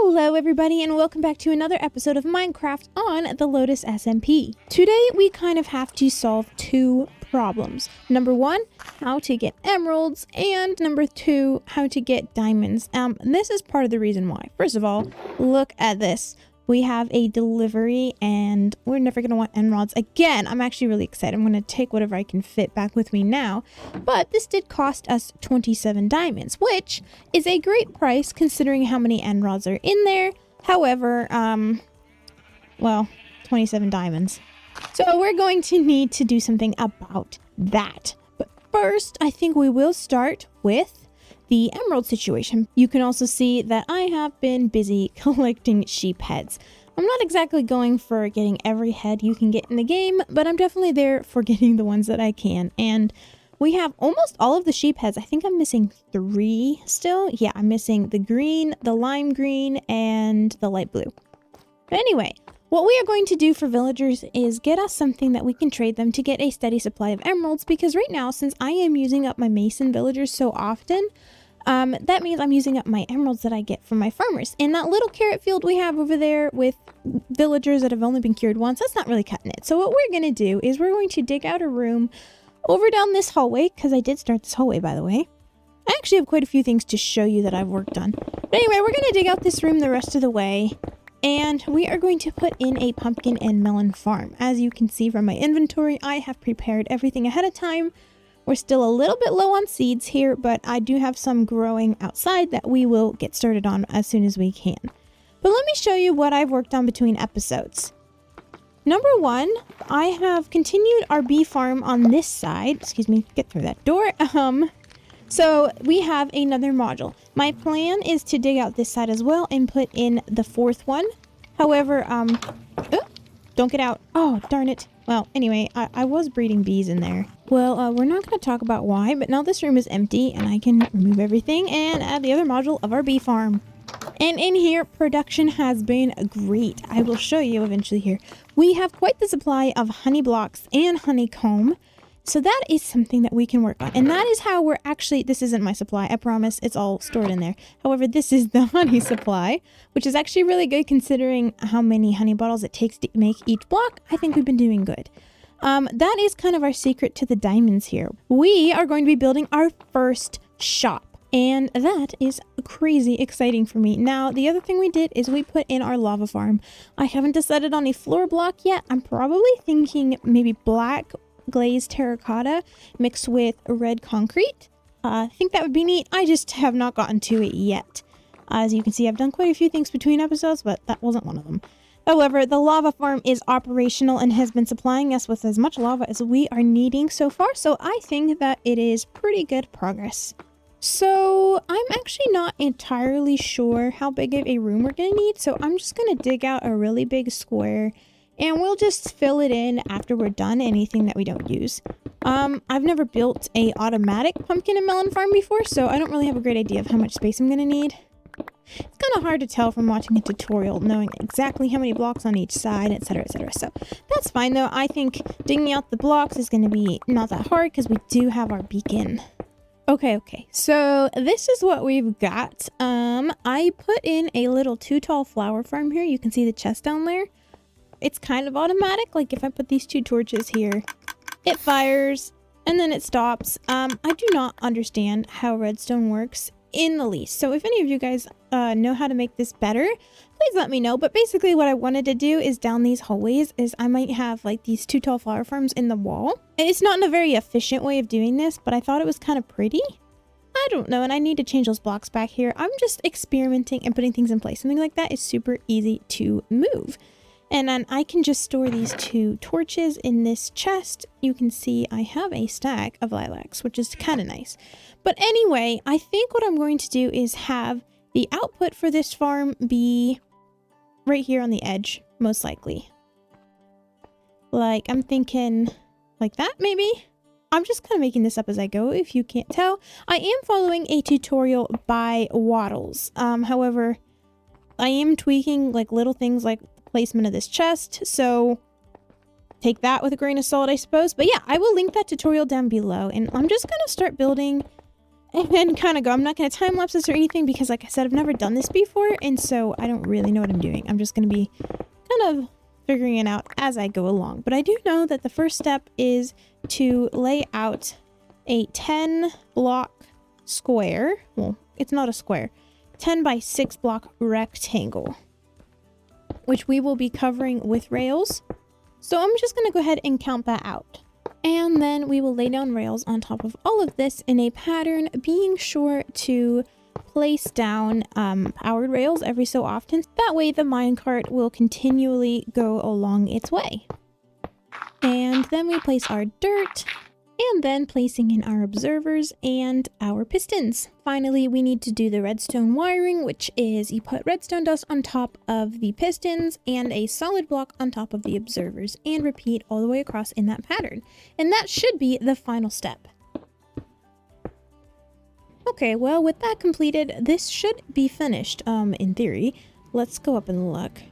Hello everybody and welcome back to another episode of Minecraft on the Lotus SMP. Today we kind of have to solve two problems. Number one, how to get emeralds, and number two, how to get diamonds. This is part of the reason why. First of all, look at this. We have a delivery and we're never going to want emeralds again. I'm actually really excited. I'm going to take whatever I can fit back with me now. But this did cost us 27 diamonds, which is a great price considering how many emeralds are in there. However, well, 27 diamonds. So we're going to need to do something about that. But first, I think we will start with the emerald situation. You can also see that I have been busy collecting sheep heads. I'm not exactly going for getting every head you can get in the game, but I'm definitely there for getting the ones that I can. And we have almost all of the sheep heads. I think I'm missing 3 still. Yeah, I'm missing the green, the lime green, and the light blue. But anyway, what we are going to do for villagers is get us something that we can trade them to get a steady supply of emeralds, because right now, since I am using up my mason villagers so often, that means I'm using up my emeralds that I get from my farmers. And that little carrot field we have over there with villagers that have only been cured once, that's not really cutting it. So what we're going to do is we're going to dig out a room over down this hallway, because I did start this hallway, by the way. I actually have quite a few things to show you that I've worked on. But anyway, we're going to dig out this room the rest of the way. And we are going to put in a pumpkin and melon farm. As you can see from my inventory, I have prepared everything ahead of time. We're still a little bit low on seeds here, but I do have some growing outside that we will get started on as soon as we can. But let me show you what I've worked on between episodes. Number one, I have continued our bee farm on this side. Excuse me, get through that door. So we have another module. My plan is to dig out this side as well and put in the 4th one. However, don't get out. Oh, darn it. Well, anyway, I was breeding bees in there. Well, we're not going to talk about why, but now this room is empty and I can remove everything and add the other module of our bee farm. And in here, production has been great. I will show you eventually here. We have quite the supply of honey blocks and honeycomb. So that is something that we can work on. And that is how we're actually, this isn't my supply, I promise, it's all stored in there. However, this is the honey supply, which is actually really good considering how many honey bottles it takes to make each block. I think we've been doing good. That is kind of our secret to the diamonds here. We are going to be building our first shop. And that is crazy exciting for me. Now, the other thing we did is we put in our lava farm. I haven't decided on a floor block yet. I'm probably thinking maybe black glazed terracotta mixed with red concrete. I think that would be neat. I just have not gotten to it yet. As you can see, I've done quite a few things between episodes, but that wasn't one of them. However, the lava farm is operational and has been supplying us with as much lava as we are needing so far, so I think that it is pretty good progress. So I'm actually not entirely sure how big of a room we're going to need, so I'm just going to dig out a really big square and we'll just fill it in after we're done, anything that we don't use. I've never built a automatic pumpkin and melon farm before, so I don't really have a great idea of how much space I'm going to need. It's kind of hard to tell from watching a tutorial, knowing exactly how many blocks on each side, etc, etc. So that's fine though. I think digging out the blocks is going to be not that hard because we do have our beacon. Okay, so this is what we've got. I put in a little 2 tall flower farm here. You can see the chest down there. It's kind of automatic. Like if I put these 2 torches here, it fires and then it stops. I do not understand how redstone works in the least. So if any of you guys know how to make this better, please let me know. But basically what I wanted to do is down these hallways is I might have like these 2 tall flower farms in the wall. It's not in a very efficient way of doing this, but I thought it was kind of pretty. I don't know, and I need to change those blocks back here. I'm just experimenting and putting things in place. Something like that is super easy to move. And then I can just store these 2 torches in this chest. You can see I have a stack of lilacs, which is kind of nice. But anyway, I think what I'm going to do is have the output for this farm be right here on the edge, most likely. Like, I'm thinking like that, maybe? I'm just kind of making this up as I go, if you can't tell. I am following a tutorial by Waddles. However, I am tweaking like little things like placement of this chest, so take that with a grain of salt, I suppose. But yeah, I will link that tutorial down below, and I'm just gonna start building and kind of go. I'm not going to time lapse this or anything because, like I said, I've never done this before, and so I don't really know what I'm doing. I'm just going to be kind of figuring it out as I go along. But I do know that the first step is to lay out a 10 block square. Well, it's not a square. 10 by 6 block rectangle, which we will be covering with rails. So I'm just going to go ahead and count that out. And then we will lay down rails on top of all of this in a pattern, being sure to place down powered rails every so often. That way the minecart will continually go along its way. And then we place our dirt, and then placing in our observers and our pistons. Finally, we need to do the redstone wiring, which is you put redstone dust on top of the pistons and a solid block on top of the observers, and repeat all the way across in that pattern. And that should be the final step. Okay, well, with that completed, this should be finished, in theory. Let's go up and look.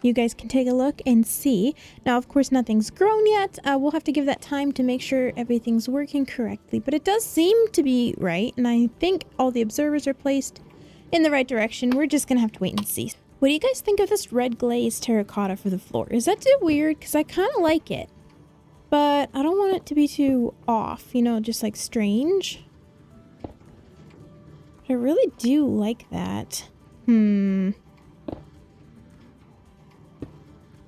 You guys can take a look and see. Now, of course, nothing's grown yet. We'll have to give that time to make sure everything's working correctly, but it does seem to be right, and I think all the observers are placed in the right direction. We're just gonna have to wait and see. What do you guys think of this red glazed terracotta for the floor? Is that too weird? Because I kind of like it, but I don't want it to be too off, you know, just like strange. But I really do like that.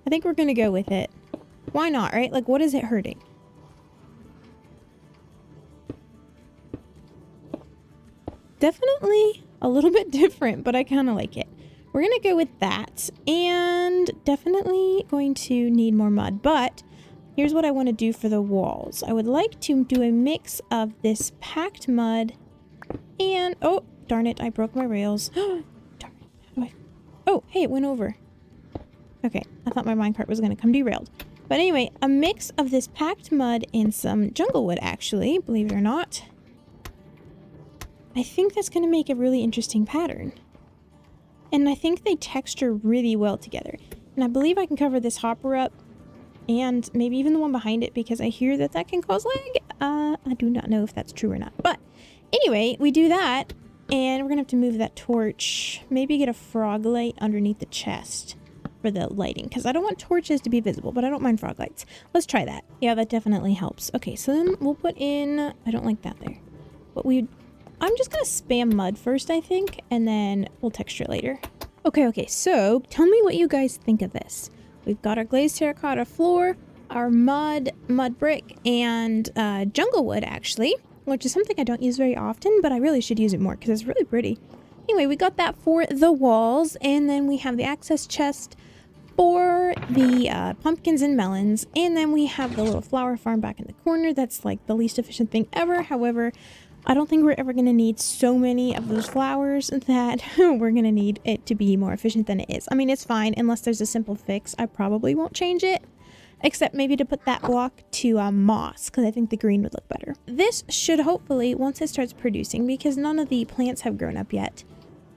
I think we're gonna go with it. Why not, right? Like, what is it hurting? Definitely a little bit different, but I kind of like it. We're gonna go with that, and definitely going to need more mud, but here's what I want to do for the walls. I would like to do a mix of this packed mud and, oh, darn it, I broke my rails. Darn it, how do I... Oh, hey, it went over. Okay, I thought my minecart was going to come derailed. But anyway, a mix of this packed mud and some jungle wood, actually, believe it or not. I think that's going to make a really interesting pattern. And I think they texture really well together. And I believe I can cover this hopper up and maybe even the one behind it, because I hear that that can cause lag. I do not know if that's true or not. But anyway, we do that, and we're going to have to move that torch. Maybe get a frog light underneath the chest for the lighting, because I don't want torches to be visible, but I don't mind frog lights. Let's try that. Yeah, that definitely helps. Okay, so then we'll put in, I don't like that there, but I'm just gonna spam mud first, I think, and then we'll texture later. Okay, so tell me what you guys think of this. We've got our glazed terracotta floor, our mud brick, and jungle wood, actually, which is something I don't use very often, but I really should use it more because it's really pretty. Anyway, we got that for the walls, and then we have the access chest for the pumpkins and melons, and then we have the little flower farm back in the corner. That's like the least efficient thing ever. However, I don't think we're ever going to need so many of those flowers that we're going to need it to be more efficient than it is. I mean, it's fine unless there's a simple fix. I probably won't change it, except maybe to put that block to moss, because I think the green would look better. This should hopefully, once it starts producing, because none of the plants have grown up yet,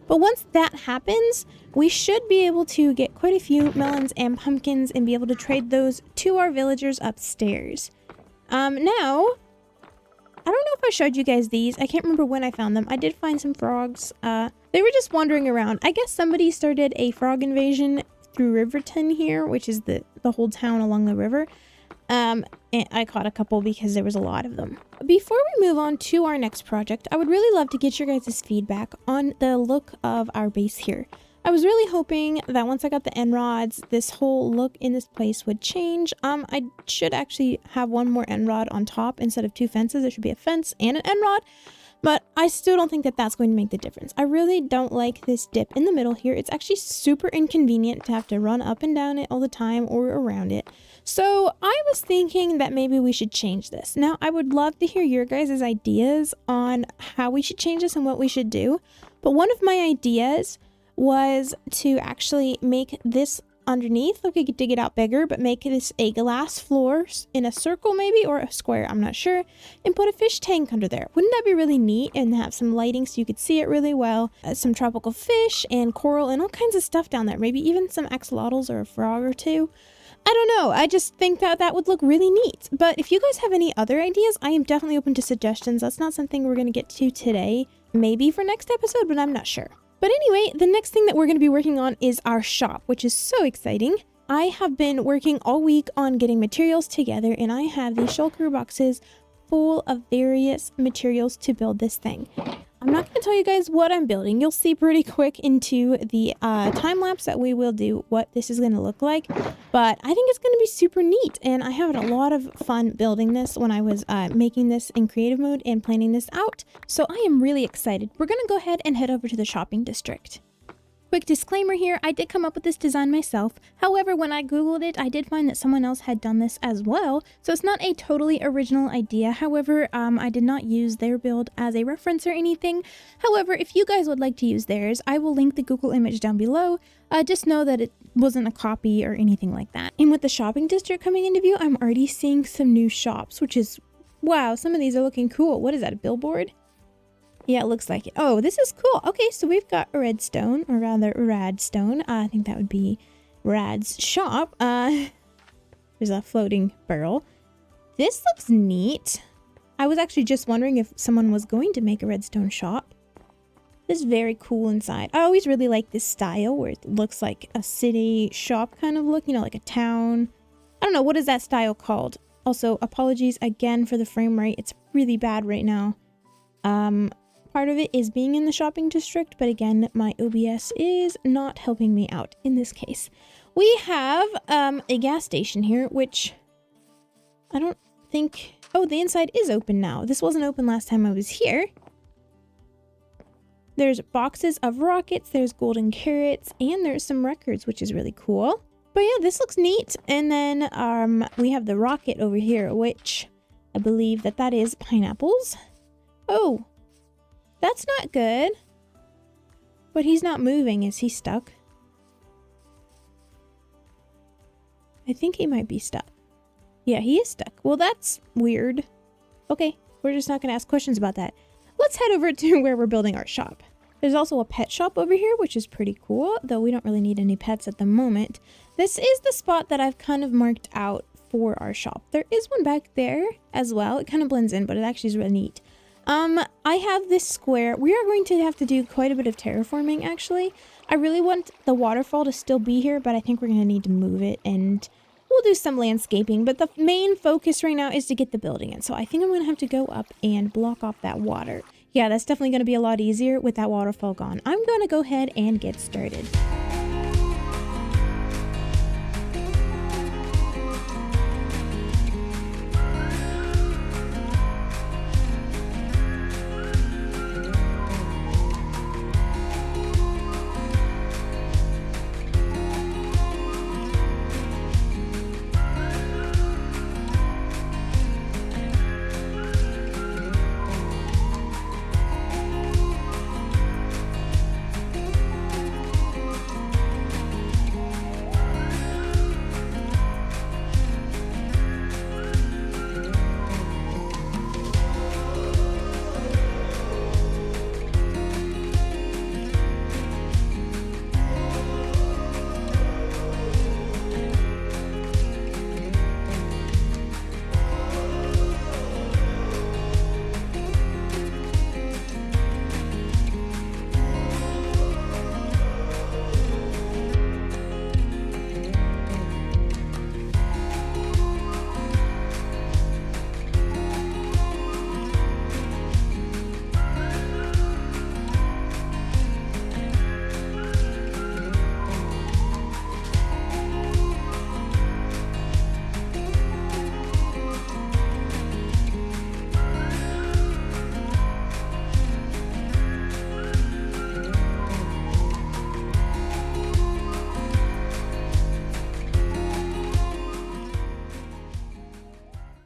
but once that happens, we should be able to get quite a few melons and pumpkins and be able to trade those to our villagers upstairs. Now, I don't know if I showed you guys these. I can't remember when I found them. I did find some frogs. They were just wandering around. I guess somebody started a frog invasion through Riverton here, which is the whole town along the river. And I caught a couple because there was a lot of them. Before we move on to our next project, I would really love to get your guys' feedback on the look of our base here. I was really hoping that once I got the end rods, this whole look in this place would change. I should actually have one more end rod on top instead of two fences. There should be a fence and an end rod, but I still don't think that that's going to make the difference. I really don't like this dip in the middle here. It's actually super inconvenient to have to run up and down it all the time or around it. So I was thinking that maybe we should change this. Now, I would love to hear your guys' ideas on how we should change this and what we should do. But one of my ideas was to actually make this underneath, like we could dig it out bigger, but make this a glass floor in a circle maybe, or a square, I'm not sure, and put a fish tank under there. Wouldn't that be really neat? And have some lighting so you could see it really well. Some tropical fish and coral and all kinds of stuff down there. Maybe even some axolotls or a frog or two. I don't know. I just think that that would look really neat. But if you guys have any other ideas, I am definitely open to suggestions. That's not something we're going to get to today. Maybe for next episode, but I'm not sure. But anyway, the next thing that we're going to be working on is our shop, which is so exciting. I have been working all week on getting materials together, and I have these shulker boxes full of various materials to build this thing. I'm not going to tell you guys what I'm building. You'll see pretty quick into the time lapse that we will do what this is going to look like. But I think it's going to be super neat. And I had a lot of fun building this when I was making this in creative mode and planning this out. So I am really excited. We're going to go ahead and head over to the shopping district. Quick disclaimer here, I did come up with this design myself. However, when I googled it, I did find that someone else had done this as well. So it's not a totally original idea. However, I did not use their build as a reference or anything. However, if you guys would like to use theirs, I will link the Google image down below. Just know that it wasn't a copy or anything like that. And with the shopping district coming into view, I'm already seeing some new shops, which is, wow, some of these are looking cool. What is that, a billboard? Yeah, it looks like it. Oh, this is cool. Okay, so we've got a redstone, or rather radstone. I think that would be Rad's shop. There's a floating barrel. This looks neat. I was actually just wondering if someone was going to make a redstone shop. This is very cool inside. I always really like this style where it looks like a city shop kind of look, you know, like a town. I don't know, what is that style called? Also, apologies again for the frame rate. It's really bad right now. Part of it is being in the shopping district, but again, my OBS is not helping me out in this case. We have a gas station here, which I don't think... Oh, the inside is open now. This wasn't open last time I was here. There's boxes of rockets, there's golden carrots, and there's some records, which is really cool. But yeah, this looks neat. And then we have the rocket over here, which I believe that is pineapples. Oh, that's not good. But he's not moving. Is he stuck? I think he might be stuck. Yeah, he is stuck. Well, that's weird. Okay, we're just not going to ask questions about that. Let's head over to where we're building our shop. There's also a pet shop over here, which is pretty cool, though we don't really need any pets at the moment. This is the spot that I've kind of marked out for our shop. There is one back there as well. It kind of blends in, but it actually is really neat. I have this square. We are going to have to do quite a bit of terraforming, actually. I really want the waterfall to still be here, but I think we're going to need to move it, and we'll do some landscaping. But the main focus right now is to get the building in. So I think I'm going to have to go up and block off that water. Yeah, that's definitely going to be a lot easier with that waterfall gone. I'm going to go ahead and get started.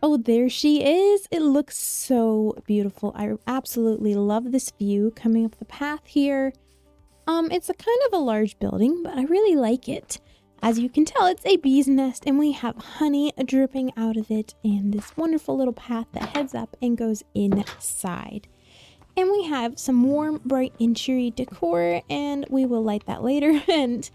Oh, there she is. It looks so beautiful. I absolutely love this view coming up the path here. It's a kind of a large building, but I really like it. As you can tell, it's a bee's nest, and we have honey dripping out of it, and this wonderful little path that heads up and goes inside. And we have some warm, bright, and cheery decor, and we will light that later. And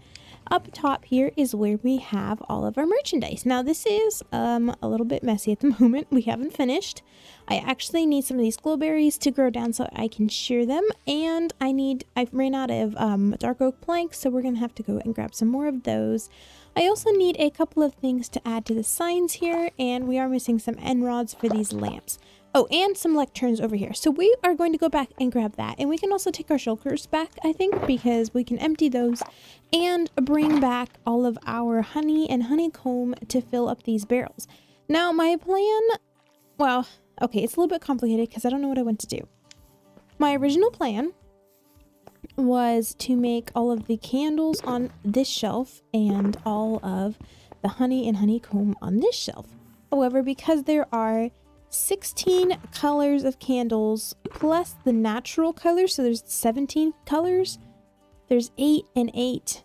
Up top here is where we have all of our merchandise. Now this is a little bit messy at the moment. We haven't finished. I actually need some of these glowberries to grow down so I can shear them, and I ran out of dark oak planks, so we're gonna have to go and grab some more of those. I also need a couple of things to add to the signs here, and we are missing some end rods for these lamps. Oh, and some lecterns over here. So we are going to go back and grab that. And we can also take our shulkers back, I think, because we can empty those and bring back all of our honey and honeycomb to fill up these barrels. Now, my plan, well, okay, it's a little bit complicated because I don't know what I want to do. My original plan was to make all of the candles on this shelf and all of the honey and honeycomb on this shelf. However, because there are 16 colors of candles plus the natural colors, so there's 17 colors, there's 8 and 8,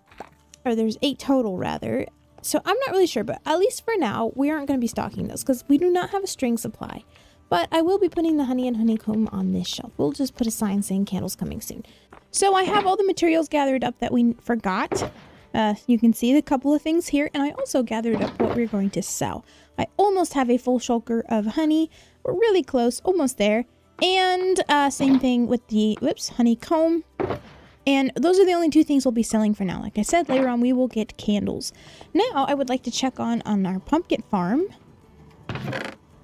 or there's 8 total rather. So I'm not really sure, but at least for now we aren't going to be stocking those because we do not have a string supply. But I will be putting the honey and honeycomb on this shelf. We'll just put a sign saying candles coming soon. So I have all the materials gathered up that we forgot. You can see the couple of things here, and I also gathered up what we're going to sell. I almost have a full shulker of honey. We're really close, almost there. And same thing with the, honeycomb. And those are the only 2 things we'll be selling for now. Like I said, later on we will get candles. Now I would like to check on our pumpkin farm.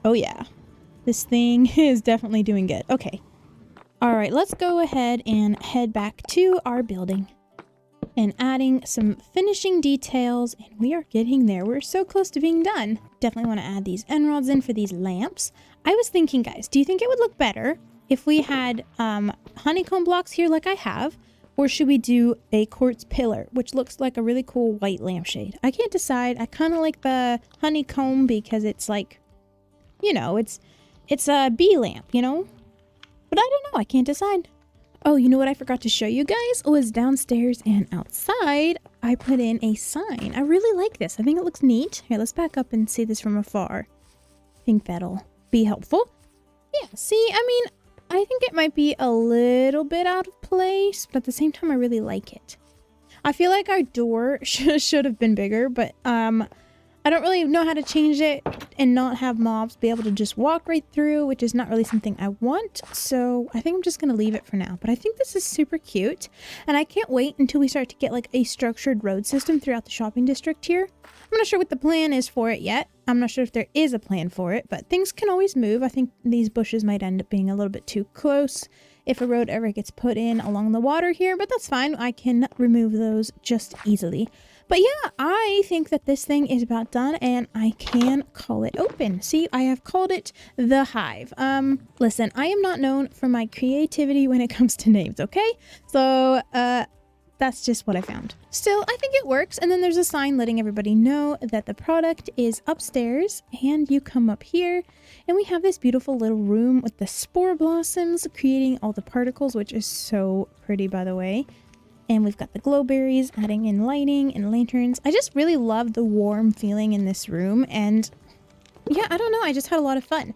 Oh yeah, this thing is definitely doing good. Okay. All right, let's go ahead and head back to our building and adding some finishing details, and we are getting there. We're so close to being done. Definitely want to add these end rods in for these lamps. I was thinking, guys, do you think it would look better if we had honeycomb blocks here like I have, or should we do a quartz pillar, which looks like a really cool white lampshade? I can't decide. I kind of like the honeycomb because it's like, you know, it's a bee lamp, you know? But I don't know. I can't decide. Oh, you know what I forgot to show you guys was downstairs and outside I put in a sign. I really like this. I think it looks neat. Here, let's back up and see this from afar. I think that'll be helpful. Yeah, see, I mean, I think it might be a little bit out of place, but at the same time, I really like it. I feel like our door should have been bigger, but I don't really know how to change it and not have mobs be able to just walk right through, which is not really something I want. So I think I'm just going to leave it for now. But I think this is super cute. And I can't wait until we start to get like a structured road system throughout the shopping district here. I'm not sure what the plan is for it yet. I'm not sure if there is a plan for it, but things can always move. I think these bushes might end up being a little bit too close if a road ever gets put in along the water here, but that's fine. I can remove those just easily. But yeah, I think that this thing is about done and I can call it open. See, I have called it the hive. Listen, I am not known for my creativity when it comes to names, okay? So, that's just what I found. Still, I think it works. And then there's a sign letting everybody know that the product is upstairs, and you come up here and we have this beautiful little room with the spore blossoms creating all the particles, which is so pretty, by the way. And we've got the glowberries adding in lighting and lanterns. I just really love the warm feeling in this room. And yeah, I don't know. I just had a lot of fun.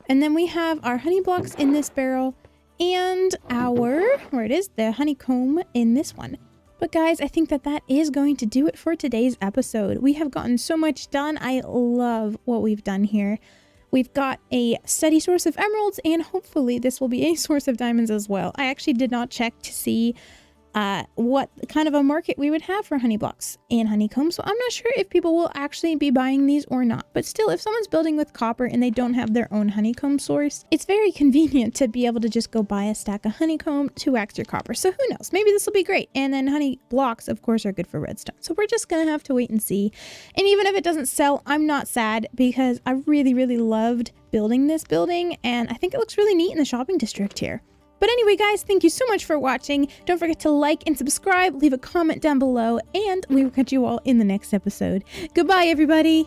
And then we have our honey blocks in this barrel and where it is, the honeycomb in this one. But guys, I think that is going to do it for today's episode. We have gotten so much done. I love what we've done here. We've got a steady source of emeralds, and hopefully this will be a source of diamonds as well. I actually did not check to see what kind of a market we would have for honey blocks and honeycomb, so I'm not sure if people will actually be buying these or not. But still, if someone's building with copper and they don't have their own honeycomb source, it's very convenient to be able to just go buy a stack of honeycomb to wax your copper. So who knows, maybe this will be great. And then honey blocks, of course, are good for redstone, so we're just gonna have to wait and see. And even if it doesn't sell, I'm not sad, because I really loved building this building, and I think it looks really neat in the shopping district here. But anyway, guys, thank you so much for watching. Don't forget to like and subscribe, leave a comment down below, and we will catch you all in the next episode. Goodbye, everybody.